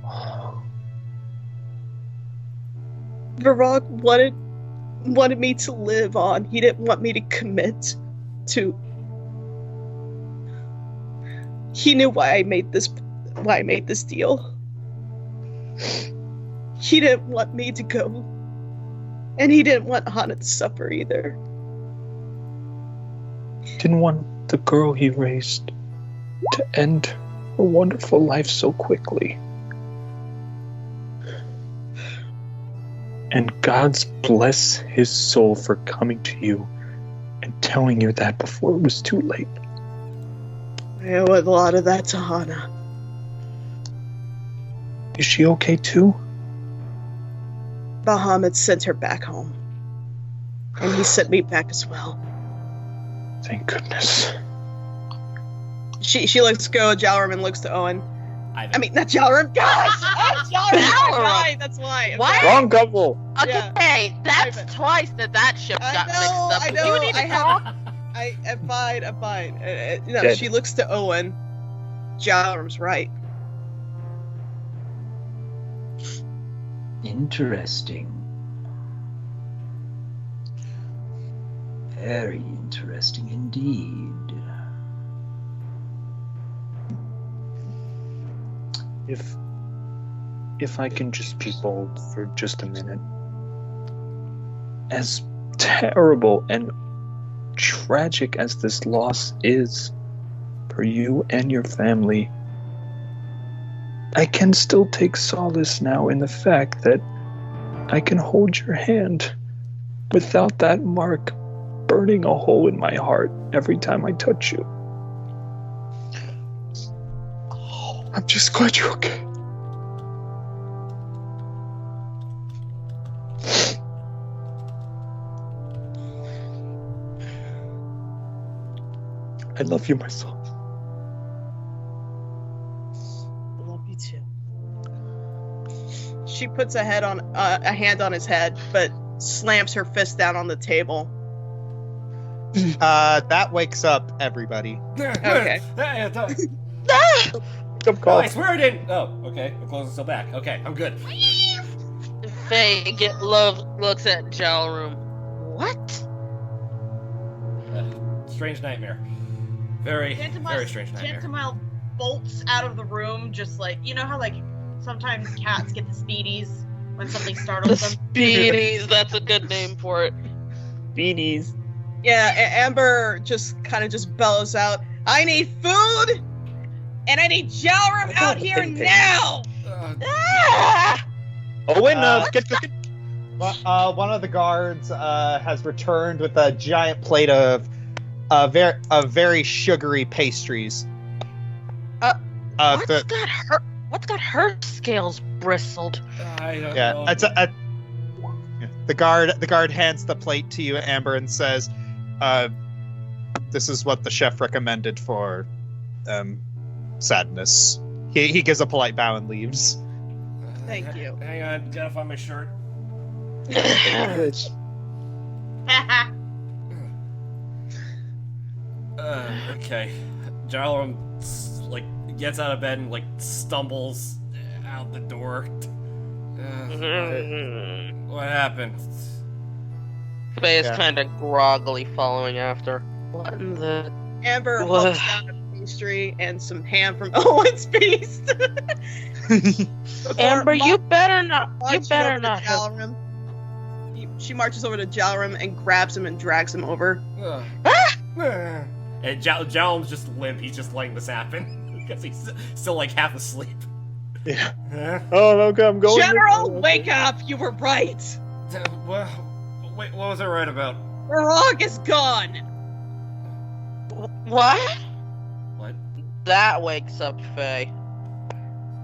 Oh. Virag wanted me to live on. He didn't want me to commit to. He knew why I made this deal. He didn't want me to go. And he didn't want Hana to suffer either. Didn't want the girl he raised to end her wonderful life so quickly. And God's bless his soul for coming to you and telling you that before it was too late. I owe a lot of that to Hana. Is she okay too? Bahamut sent her back home. And he sent me back as well. Thank goodness. She looks go, Jalrum, and looks to Owen. I mean, not Jalrum. Gosh! Oh, Jalrum! Right, that's why. What? Wrong couple. Okay, that's twice that ship got mixed up. I know. You need to talk. I'm fine. No, she looks to Owen. Jalrum's right. Interesting. Very interesting indeed. If I can just be bold for just a minute. As terrible and tragic as this loss is for you and your family, I can still take solace now in the fact that I can hold your hand without that mark burning a hole in my heart every time I touch you. I'm just glad you're okay. I love you, my son. I love you too. She puts a hand on his head, but slams her fist down on the table. That wakes up everybody. Okay. I swear I didn't. Oh, okay. I'm closing still back. Okay, I'm good. Faye looks at Jalrum. What? Strange nightmare. Very strange nightmare. Tantamile bolts out of the room, just like, you know how like sometimes cats get the speedies when something startles them? Speedies, that's a good name for it. Beanies. Yeah, Amber just bellows out, I need food! And I need Jalrum out here now! Owen, get cooking. One of the guards has returned with a giant plate of very sugary pastries. What's got her scales bristled? I don't know. The guard hands the plate to you, Amber, and says, "This is what the chef recommended for sadness." He gives a polite bow and leaves. Thank you. Hang on, gotta find my shirt. Okay. Jalrum gets out of bed and stumbles out the door. What happened? Faye is kind of groggily following after. What in the... Amber holds down a pastry and some ham from Owen's Feast. Amber, you better not have... Jalrum. She marches over to Jalrum and grabs him and drags him over. And Jalrum's just limp. He's just letting this happen because he's still half asleep. Yeah. Oh, okay, I'm going. General, wake up! You were right. Well, wait, what was I right about? Rog is gone. What? What? That wakes up Faye.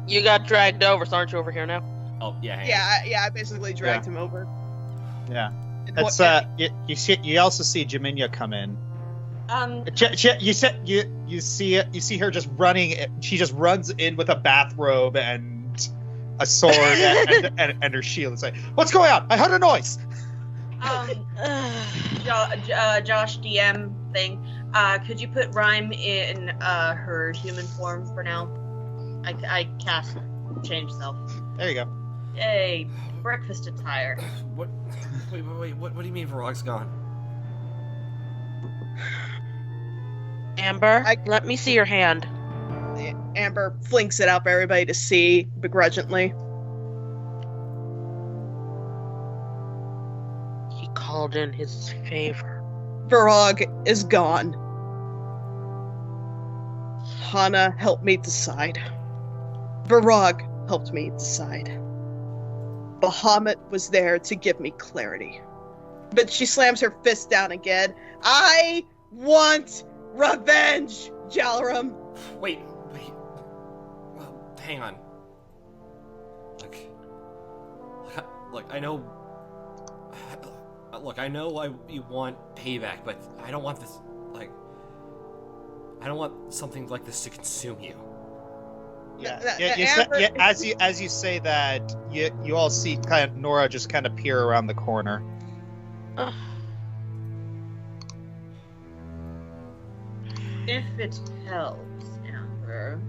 You got dragged over, so aren't you over here now? Oh yeah. Yeah. I basically dragged him over. Yeah. That's you also see Jaminia come in. You see her just running. She just runs in with a bathrobe and a sword and her shield and say, "What's going on? I heard a noise." Josh DM thing. Could you put Rhyme in her human form for now? I cast change self. There you go. Yay, breakfast attire. What? Wait. What do you mean Varog's gone? Amber, let me see your hand. Amber flinks it out for everybody to see, begrudgingly. He called in his favor. Varog is gone. Hana helped me decide. Varog helped me decide. Bahamut was there to give me clarity. But she slams her fist down again. I want revenge, Jalaram. Wait. Well, hang on. Look, I know. Look, I know you want payback, but I don't want this. I don't want something like this to consume you. As you say that, you all see kind of Nora just kind of peer around the corner. If it helps, Amber.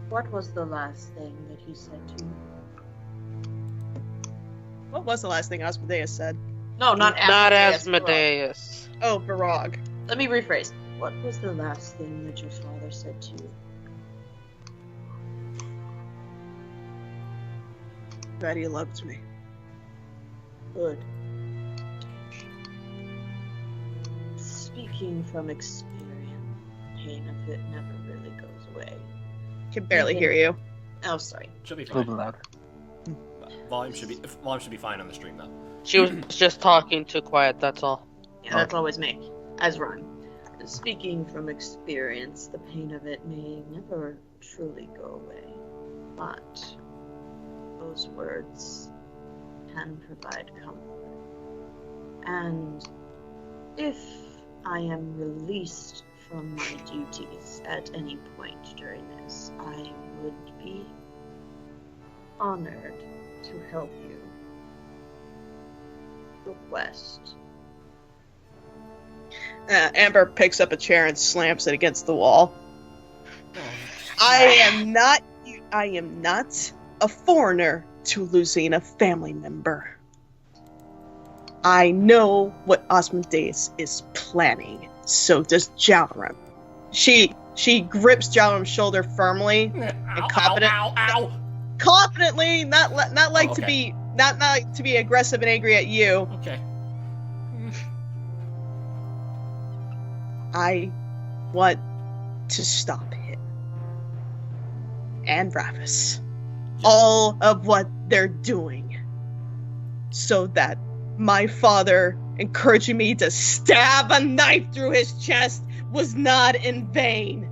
What was the last thing that he said to you? What was the last thing Asmodeus said? No, not Asmodeus. Oh, Barag. Let me rephrase. What was the last thing that your father said to you? That he loved me. Good. Speaking from experience, pain of it never really goes away. Can barely hear you. Oh, sorry. Should be A little fine. louder. Volume should be fine on the stream though. She was just talking too quiet, that's all. Yeah, that's always me. As rhyme. Speaking from experience, the pain of it may never truly go away. But those words can provide comfort. And if I am released from my duties at any point during this, I would be honored to help you. Request. Amber picks up a chair and slams it against the wall. I am not a foreigner to losing a family member. I know what Asmodeus is planning. So does Jalaram. She grips Jalaram's shoulder firmly and confidently, not like to be not like to be aggressive and angry at you. Okay. I want to stop him and Ravis. All of what they're doing, so that my father encouraging me to stab a knife through his chest was not in vain.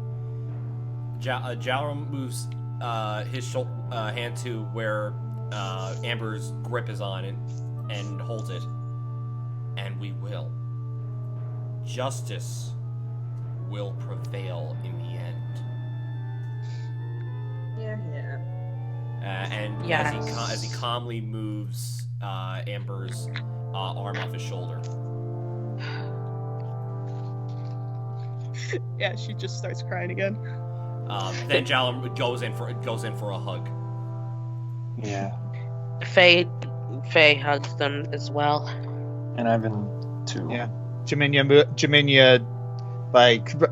Jalaram moves his hand to where Amber's grip is on and holds it. And we will. Justice will prevail in the end. Here. And Yes. as he calmly moves Amber's arm off his shoulder. Yeah, she just starts crying again. Then Jalaram goes in for a hug. Yeah. Faye hugs them as well. And I've been too. Yeah. Jaminia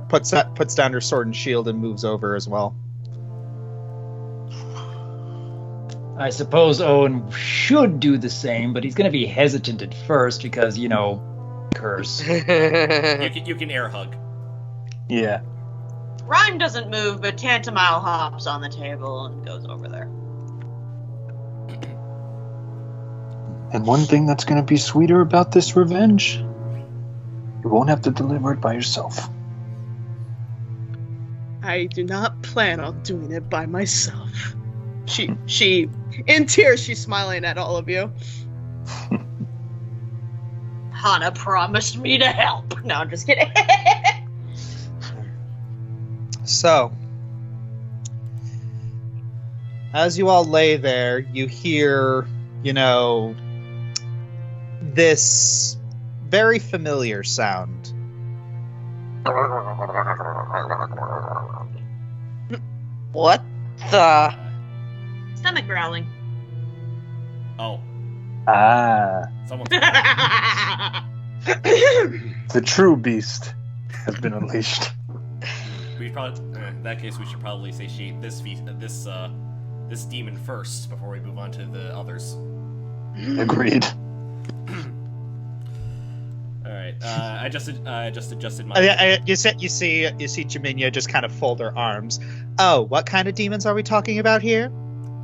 puts down her sword and shield and moves over as well. I suppose Owen should do the same, but he's going to be hesitant at first because, curse. You can air hug. Yeah. Rhyme doesn't move, but Tantamile hops on the table and goes over there. And one thing that's going to be sweeter about this revenge, you won't have to deliver it by yourself. I do not plan on doing it by myself. She, in tears, she's smiling at all of you. Hana promised me to help. No, I'm just kidding. So, as you all lay there, you hear, this very familiar sound. What the? Stomach growling. Oh. Ah. Someone's The true beast has been unleashed. We probably, in that case, we should probably satiate this demon first before we move on to the others. Agreed. All right. right. I just adjusted my. You see Jaminia just kind of fold her arms. Oh, what kind of demons are we talking about here?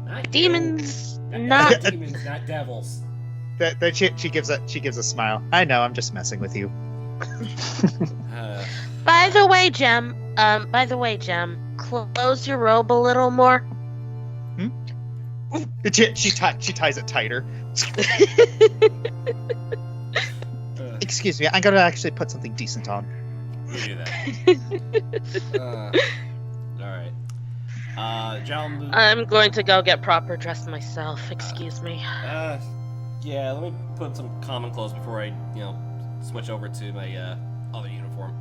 Not Demons, you. not demons, not devils. Then she gives a smile. I know, I'm just messing with you. By the way, Jem, close your robe a little more. She ties it tighter. Excuse me, I'm gonna actually put something decent on. You do that. All right. John. I'm going to go get proper dressed myself. Excuse me. Yeah. Let me put some common clothes before I, switch over to my other uniform.